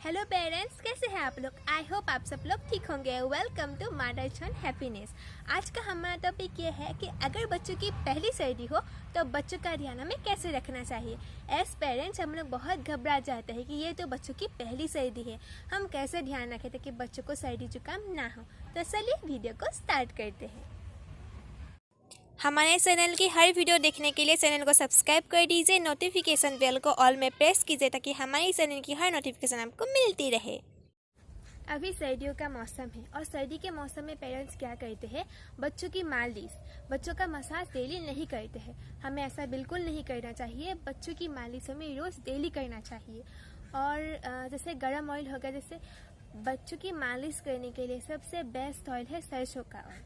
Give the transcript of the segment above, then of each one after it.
Hello parents, कैसे हैं आप लोग। आई होप आप सब लोग ठीक होंगे। Welcome to mother sun happiness. आज का हमारा टॉपिक ये है कि अगर बच्चों की पहली सर्दी हो तो बच्चों का ध्यान हमें कैसे रखना चाहिए। एज पेरेंट्स हम लोग बहुत घबरा जाते हैं कि ये तो बच्चों की पहली सर्दी है, हम कैसे ध्यान रखें ताकि बच्चों को सर्दी जुकाम ना हो। तो चलिए वीडियो को स्टार्ट करते हैं। हमारे चैनल की हर वीडियो देखने के लिए चैनल को सब्सक्राइब कर दीजिए, नोटिफिकेशन बेल को ऑल में प्रेस कीजिए ताकि हमारे चैनल की हर नोटिफिकेशन आपको मिलती रहे। अभी सर्दियों का मौसम है और सर्दी के मौसम में पेरेंट्स क्या करते हैं, बच्चों की मालिश, बच्चों का मसाज डेली नहीं करते हैं। हमें ऐसा बिल्कुल नहीं करना चाहिए। बच्चों की मालिश हमें रोज़ डेली करना चाहिए। और जैसे गर्म ऑयल होगा, जैसे बच्चों की मालिश करने के लिए सबसे बेस्ट ऑयल है सरसों का ऑयल।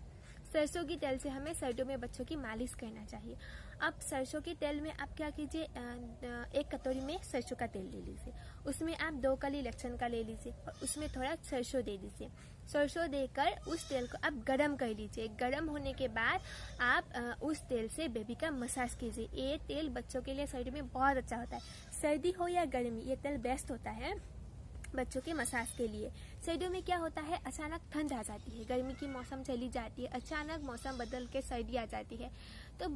सरसों की तेल से हमें सर्दियों में बच्चों की मालिश करना चाहिए। अब सरसों के तेल में आप क्या कीजिए, एक कटोरी में सरसों का तेल ले लीजिए, उसमें आप 2 कली लहसुन का ले लीजिए और उसमें थोड़ा सरसों दे दीजिए। सरसों देकर उस तेल को आप गरम कर लीजिए। गरम होने के बाद आप उस तेल से बेबी का मसाज कीजिए। ये तेल बच्चों के लिए सर्दी में बहुत अच्छा होता है। सर्दी हो या गर्मी, ये तेल बेस्ट होता है बच्चों के मसाज के लिए। सर्दियों में क्या होता है, अचानक ठंड आ जाती है, गर्मी की मौसम चली जाती है, अचानक मौसम बदल के सर्दी आ जाती है। तो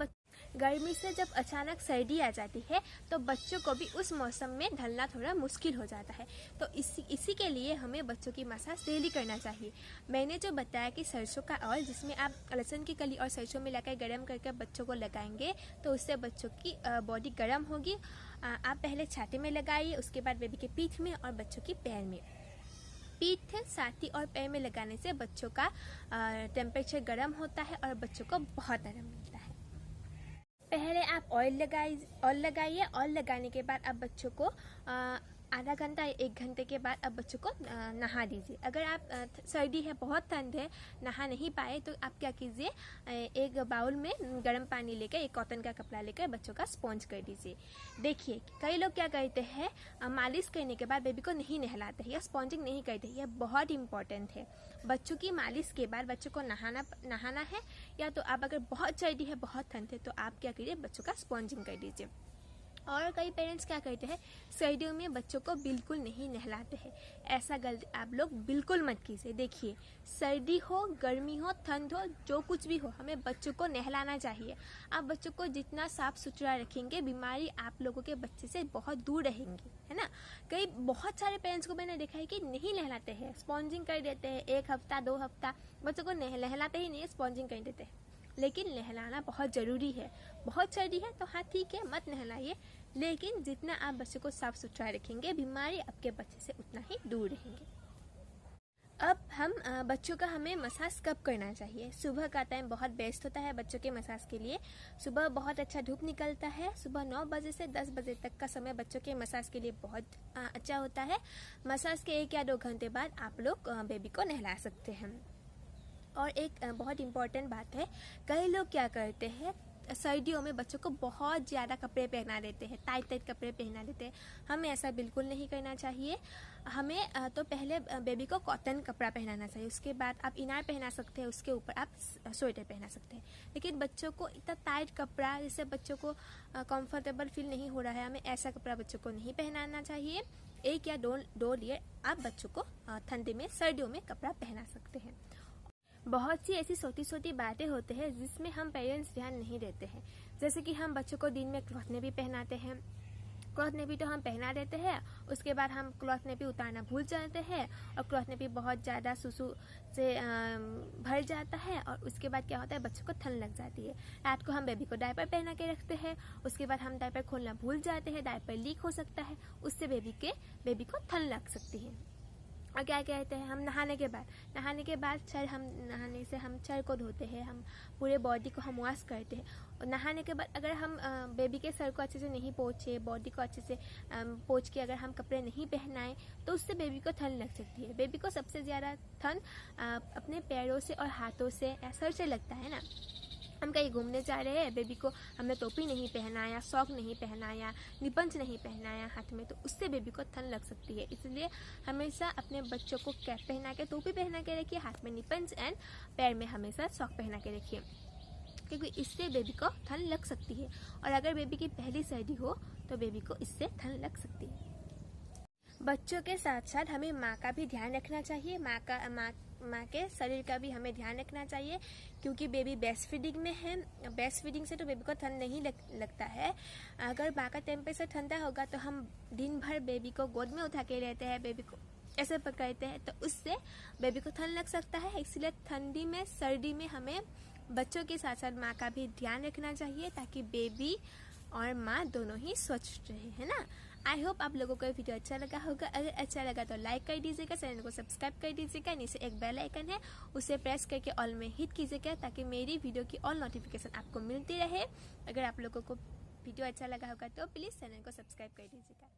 गर्मी से जब अचानक सर्दी आ जाती है तो बच्चों को भी उस मौसम में ढलना थोड़ा मुश्किल हो जाता है। तो इसी के लिए हमें बच्चों की मसाज डेली करना चाहिए। मैंने जो बताया कि सरसों का ऑयल, जिसमें आप लहसुन की कली और सरसों मिलाकर गर्म करके बच्चों को लगाएंगे तो उससे बच्चों की बॉडी गर्म होगी। आप पहले छाती में लगाइए, उसके बाद बेबी के पीठ में और बच्चों की पैर में। पीठ, छाती और पैर में लगाने से बच्चों का टेम्परेचर गर्म होता है और बच्चों को बहुत आराम मिलता है। पहले आप ऑयल लगाइए। ऑयल लगाने के बाद आप बच्चों को आधा घंटा 1 घंटे के बाद अब बच्चों को नहा दीजिए। अगर आप सर्दी है, बहुत ठंड है, नहा नहीं पाए तो आप क्या कीजिए, एक बाउल में गर्म पानी लेकर, एक कॉटन का कपड़ा लेकर बच्चों का स्पॉन्ज कर दीजिए। देखिए कई लोग क्या करते हैं, मालिश करने के बाद बेबी को नहीं नहलाते हैं या स्पॉन्जिंग नहीं करते। यह बहुत इंपॉर्टेंट है। बच्चों की मालिश के बाद बच्चों को नहाना है, या तो आप अगर बहुत सर्दी है, बहुत ठंड है, तो आप क्या करिए, बच्चों का स्पॉन्जिंग कर दीजिए। और कई पेरेंट्स क्या करते हैं, सर्दियों में बच्चों को बिल्कुल नहीं नहलाते हैं। ऐसा गलती आप लोग बिल्कुल मत कीजिए। देखिए सर्दी हो, गर्मी हो, ठंड हो, जो कुछ भी हो, हमें बच्चों को नहलाना चाहिए। आप बच्चों को जितना साफ सुथरा रखेंगे, बीमारी आप लोगों के बच्चे से बहुत दूर रहेंगी, है ना। बहुत सारे पेरेंट्स को मैंने देखा है कि नहीं नहलाते हैं, स्पॉन्जिंग कर देते हैं। 1 हफ्ता 2 हफ्ता बच्चों को नहलाते ही नहीं है, स्पॉन्जिंग कर देते हैं। लेकिन नहलाना बहुत ज़रूरी है। बहुत सर्दी है तो हाँ ठीक है, मत नहलाइए, लेकिन जितना आप बच्चे को साफ सुथरा रखेंगे, बीमारी आपके बच्चे से उतना ही दूर रहेंगे। अब हम बच्चों का हमें मसाज कब करना चाहिए। सुबह का टाइम बहुत बेस्ट होता है बच्चों के मसाज के लिए। सुबह बहुत अच्छा धूप निकलता है। सुबह 9 बजे से 10 बजे तक का समय बच्चों के मसाज के लिए बहुत अच्छा होता है। मसाज के 1 या 2 घंटे बाद आप लोग बेबी को नहला सकते हैं। और एक बहुत इम्पॉर्टेंट बात है, कई लोग क्या करते हैं, सर्दियों में बच्चों को बहुत ज़्यादा कपड़े पहना देते हैं, टाइट कपड़े पहना देते हैं। हमें ऐसा बिल्कुल नहीं करना चाहिए। हमें तो पहले बेबी को कॉटन कपड़ा पहनाना चाहिए, उसके बाद आप इनार पहना सकते हैं, उसके ऊपर आप स्वेटर पहना सकते हैं। लेकिन बच्चों को इतना टाइट कपड़ा, जिससे बच्चों को कंफर्टेबल फील नहीं हो रहा है, हमें ऐसा कपड़ा बच्चों को नहीं पहनाना चाहिए। 1 या 2 लेयर आप बच्चों को ठंडी में, सर्दियों में कपड़ा पहना सकते हैं। बहुत सी ऐसी छोटी छोटी बातें होती हैं जिसमें हम पेरेंट्स ध्यान नहीं देते हैं। जैसे कि हम बच्चों को दिन में क्लॉथ नेपी पहनाते हैं। क्लॉथ नेपी तो हम पहना देते हैं, उसके बाद हम क्लॉथ नेपी उतारना भूल जाते हैं और क्लॉथ नेपी बहुत ज़्यादा सुसु से भर जाता है और उसके बाद क्या होता है, बच्चों को ठंड लग जाती है। रात को हम बेबी को डायपर पहना के रखते हैं, उसके बाद हम डायपर खोलना भूल जाते हैं, डायपर लीक हो सकता है, उससे बेबी को ठंड लग सकती है। और क्या कहते हैं, हम नहाने के बाद नहाने से हम सर को धोते हैं, हम पूरे बॉडी को हम वॉश करते हैं। और नहाने के बाद अगर हम बेबी के सर को अच्छे से नहीं पोंछे, बॉडी को अच्छे से पोंछ के अगर हम कपड़े नहीं पहनाएं तो उससे बेबी को ठंड लग सकती है। बेबी को सबसे ज़्यादा ठंड अपने पैरों से और हाथों से, सर से लगता है ना। हम कहीं घूमने जा रहे हैं, बेबी को हमने टोपी नहीं पहनाया, सॉक नहीं पहनाया, निपंच नहीं पहनाया हाथ में, तो उससे बेबी को ठंड लग सकती है। इसलिए हमेशा अपने बच्चों को कैप पहना के, टोपी पहना के रखिए, हाथ में निपंच एंड पैर में हमेशा सॉक पहना के रखिए, क्योंकि इससे बेबी को ठंड लग सकती है। और अगर बेबी की पहली सर्दी हो तो बेबी को इससे ठंड लग सकती है। बच्चों के साथ साथ हमें माँ का भी ध्यान रखना चाहिए, माँ के शरीर का भी हमें ध्यान रखना चाहिए, क्योंकि बेबी ब्रेस्ट फीडिंग में है। ब्रेस्ट फीडिंग से तो बेबी को ठंड नहीं लगता है। अगर माँ का टेम्परेचर ठंडा होगा तो हम दिन भर बेबी को गोद में उठा के रहते हैं, बेबी को ऐसे पकड़ते हैं, तो उससे बेबी को ठंड लग सकता है। इसलिए ठंडी में, सर्दी में हमें बच्चों के साथ साथ माँ का भी ध्यान रखना चाहिए, ताकि बेबी और माँ दोनों ही स्वच्छ रहे, है ना। आई होप आप लोगों को ये वीडियो अच्छा लगा होगा। अगर अच्छा लगा तो लाइक कर दीजिएगा, चैनल को सब्सक्राइब कर दीजिएगा। नीचे एक बेल आइकन है, उसे प्रेस करके ऑल में हिट कीजिएगा, ताकि मेरी वीडियो की ऑल नोटिफिकेशन आपको मिलती रहे। अगर आप लोगों को वीडियो अच्छा लगा होगा तो प्लीज़ चैनल को सब्सक्राइब कर दीजिएगा।